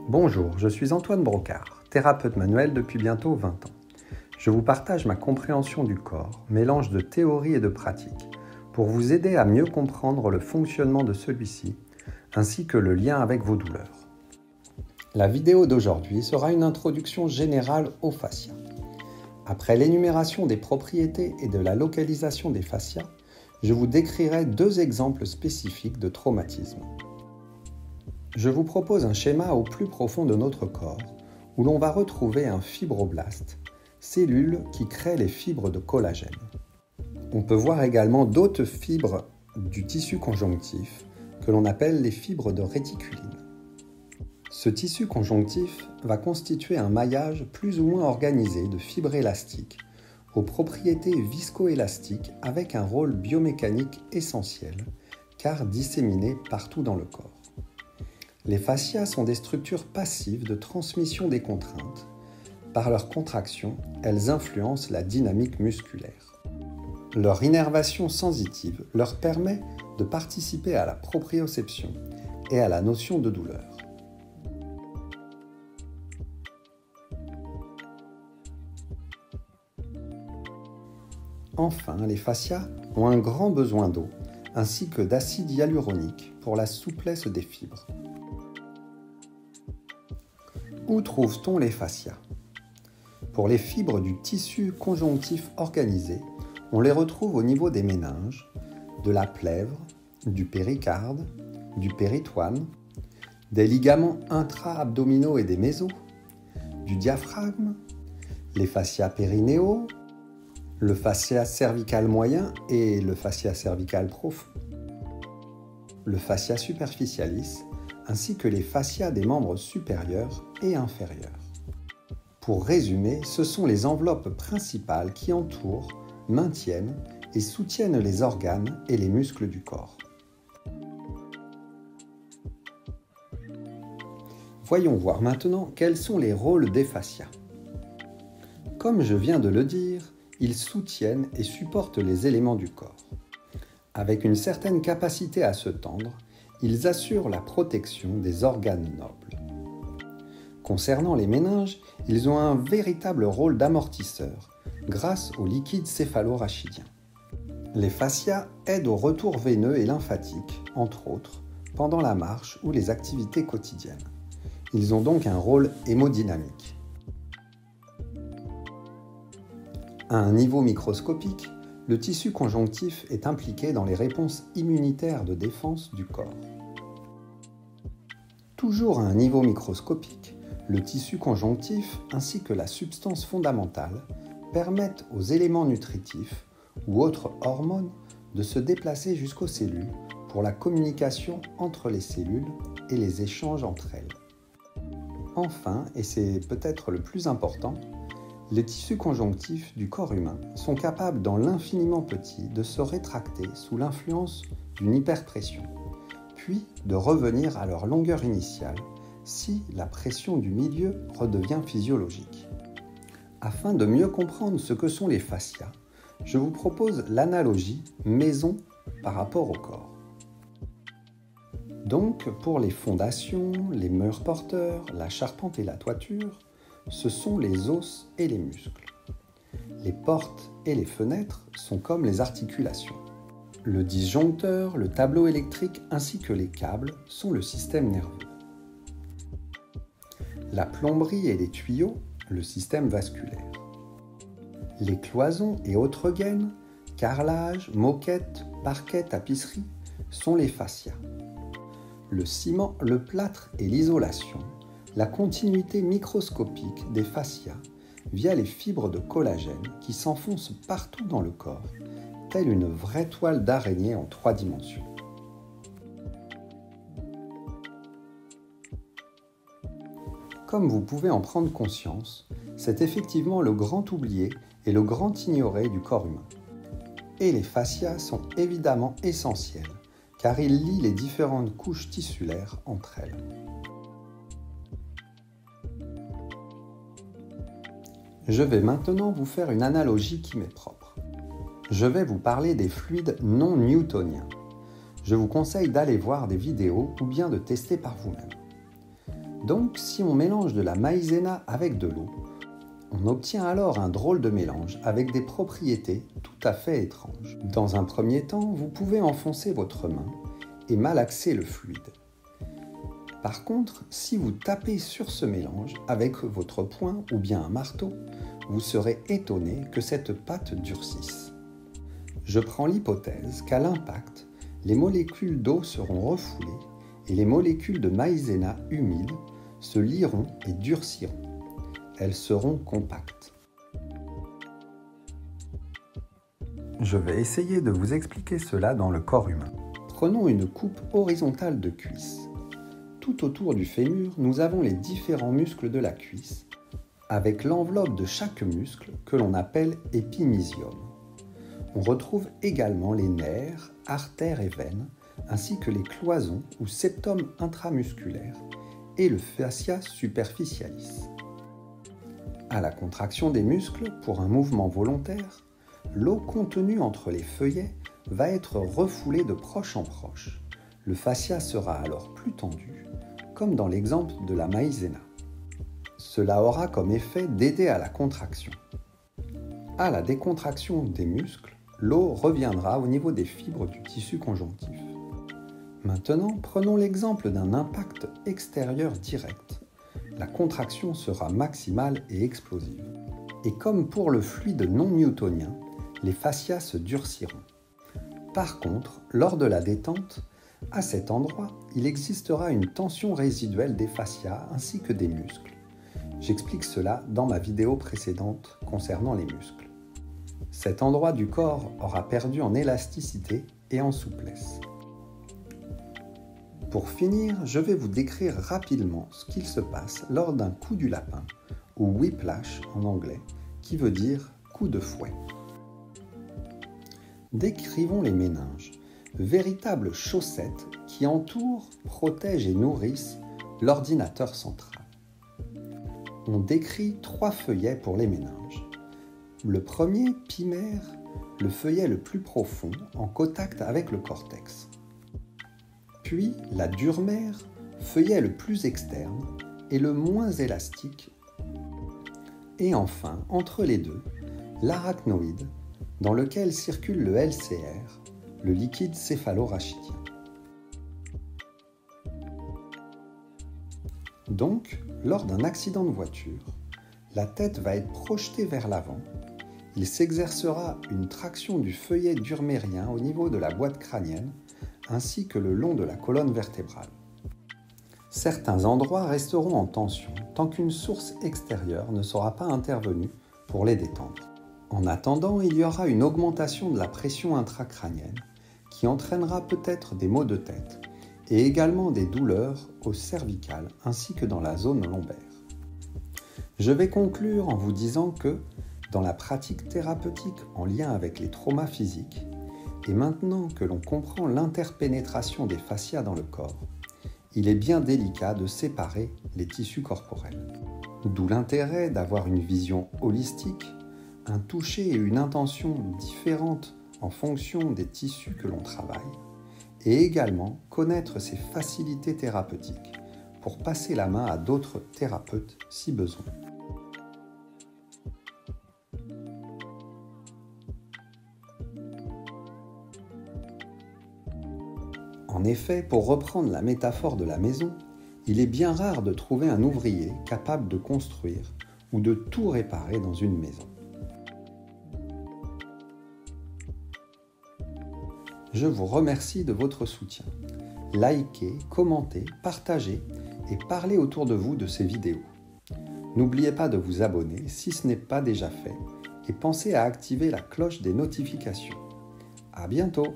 Bonjour, je suis Antoine Brocard, thérapeute manuel depuis bientôt 20 ans. Je vous partage ma compréhension du corps, mélange de théorie et de pratique, pour vous aider à mieux comprendre le fonctionnement de celui-ci, ainsi que le lien avec vos douleurs. La vidéo d'aujourd'hui sera une introduction générale aux fascias. Après l'énumération des propriétés et de la localisation des fascias, je vous décrirai 2 exemples spécifiques de traumatisme. Je vous propose un schéma au plus profond de notre corps, où l'on va retrouver un fibroblaste, cellule qui crée les fibres de collagène. On peut voir également d'autres fibres du tissu conjonctif, que l'on appelle les fibres de réticuline. Ce tissu conjonctif va constituer un maillage plus ou moins organisé de fibres élastiques, aux propriétés viscoélastiques avec un rôle biomécanique essentiel, car disséminé partout dans le corps. Les fascias sont des structures passives de transmission des contraintes. Par leur contraction, elles influencent la dynamique musculaire. Leur innervation sensitive leur permet de participer à la proprioception et à la notion de douleur. Enfin, les fascias ont un grand besoin d'eau ainsi que d'acide hyaluronique pour la souplesse des fibres. Où trouve-t-on les fascias ? Pour les fibres du tissu conjonctif organisé, on les retrouve au niveau des méninges, de la plèvre, du péricarde, du péritoine, des ligaments intra-abdominaux et des mésos, du diaphragme, les fascias périnéaux, le fascia cervical moyen et le fascia cervical profond, le fascia superficialis, ainsi que les fascias des membres supérieurs et inférieurs. Pour résumer, ce sont les enveloppes principales qui entourent, maintiennent et soutiennent les organes et les muscles du corps. Voyons voir maintenant quels sont les rôles des fascias. Comme je viens de le dire, ils soutiennent et supportent les éléments du corps. Avec une certaine capacité à se tendre, ils assurent la protection des organes nobles. Concernant les méninges, ils ont un véritable rôle d'amortisseur grâce au liquide céphalo-rachidien. Les fascias aident au retour veineux et lymphatique, entre autres, pendant la marche ou les activités quotidiennes. Ils ont donc un rôle hémodynamique. À un niveau microscopique, le tissu conjonctif est impliqué dans les réponses immunitaires de défense du corps. Toujours à un niveau microscopique, le tissu conjonctif ainsi que la substance fondamentale permettent aux éléments nutritifs ou autres hormones de se déplacer jusqu'aux cellules pour la communication entre les cellules et les échanges entre elles. Enfin, et c'est peut-être le plus important, les tissus conjonctifs du corps humain sont capables dans l'infiniment petit de se rétracter sous l'influence d'une hyperpression, puis de revenir à leur longueur initiale si la pression du milieu redevient physiologique. Afin de mieux comprendre ce que sont les fascias, je vous propose l'analogie maison par rapport au corps. Donc, pour les fondations, les murs porteurs, la charpente et la toiture, ce sont les os et les muscles. Les portes et les fenêtres sont comme les articulations. Le disjoncteur, le tableau électrique ainsi que les câbles sont le système nerveux. La plomberie et les tuyaux, le système vasculaire. Les cloisons et autres gaines, carrelage, moquette, parquet, tapisserie, sont les fascias. Le ciment, le plâtre et l'isolation, la continuité microscopique des fascias via les fibres de collagène qui s'enfoncent partout dans le corps, telle une vraie toile d'araignée en 3 dimensions. Comme vous pouvez en prendre conscience, c'est effectivement le grand oublié et le grand ignoré du corps humain. Et les fascias sont évidemment essentiels, car ils lient les différentes couches tissulaires entre elles. Je vais maintenant vous faire une analogie qui m'est propre. Je vais vous parler des fluides non newtoniens. Je vous conseille d'aller voir des vidéos ou bien de tester par vous-même. Donc, si on mélange de la maïzena avec de l'eau, on obtient alors un drôle de mélange avec des propriétés tout à fait étranges. Dans un premier temps, vous pouvez enfoncer votre main et malaxer le fluide. Par contre, si vous tapez sur ce mélange avec votre poing ou bien un marteau, vous serez étonné que cette pâte durcisse. Je prends l'hypothèse qu'à l'impact, les molécules d'eau seront refoulées et les molécules de maïzena humides se lieront et durciront. Elles seront compactes. Je vais essayer de vous expliquer cela dans le corps humain. Prenons une coupe horizontale de cuisse. Tout autour du fémur, nous avons les différents muscles de la cuisse, avec l'enveloppe de chaque muscle que l'on appelle épimysium. On retrouve également les nerfs, artères et veines, ainsi que les cloisons ou septum intramusculaire et le fascia superficialis. À la contraction des muscles, pour un mouvement volontaire, l'eau contenue entre les feuillets va être refoulée de proche en proche. Le fascia sera alors plus tendu, comme dans l'exemple de la maïzena. Cela aura comme effet d'aider à la contraction. À la décontraction des muscles, l'eau reviendra au niveau des fibres du tissu conjonctif. Maintenant, prenons l'exemple d'un impact extérieur direct. La contraction sera maximale et explosive. Et comme pour le fluide non newtonien, les fascias se durciront. Par contre, lors de la détente, à cet endroit, il existera une tension résiduelle des fascias ainsi que des muscles. J'explique cela dans ma vidéo précédente concernant les muscles. Cet endroit du corps aura perdu en élasticité et en souplesse. Pour finir, je vais vous décrire rapidement ce qu'il se passe lors d'un coup du lapin, ou whiplash en anglais, qui veut dire coup de fouet. Décrivons les méninges, véritables chaussettes qui entourent, protègent et nourrissent l'ordinateur central. On décrit 3 feuillets pour les méninges. Le premier, pimère, le feuillet le plus profond, en contact avec le cortex. Puis la durmère, feuillet le plus externe et le moins élastique. Et enfin, entre les deux, l'arachnoïde, dans lequel circule le LCR, le liquide céphalorachidien. Donc, lors d'un accident de voiture, la tête va être projetée vers l'avant. Il s'exercera une traction du feuillet durmérien au niveau de la boîte crânienne, ainsi que le long de la colonne vertébrale. Certains endroits resteront en tension tant qu'une source extérieure ne sera pas intervenue pour les détendre. En attendant, il y aura une augmentation de la pression intracrânienne qui entraînera peut-être des maux de tête et également des douleurs au cervical ainsi que dans la zone lombaire. Je vais conclure en vous disant que, dans la pratique thérapeutique en lien avec les traumas physiques, et maintenant que l'on comprend l'interpénétration des fascias dans le corps, il est bien délicat de séparer les tissus corporels. D'où l'intérêt d'avoir une vision holistique, un toucher et une intention différentes en fonction des tissus que l'on travaille, et également connaître ses facilités thérapeutiques pour passer la main à d'autres thérapeutes si besoin. En effet, pour reprendre la métaphore de la maison, il est bien rare de trouver un ouvrier capable de construire ou de tout réparer dans une maison. Je vous remercie de votre soutien. Likez, commentez, partagez et parlez autour de vous de ces vidéos. N'oubliez pas de vous abonner si ce n'est pas déjà fait et pensez à activer la cloche des notifications. À bientôt!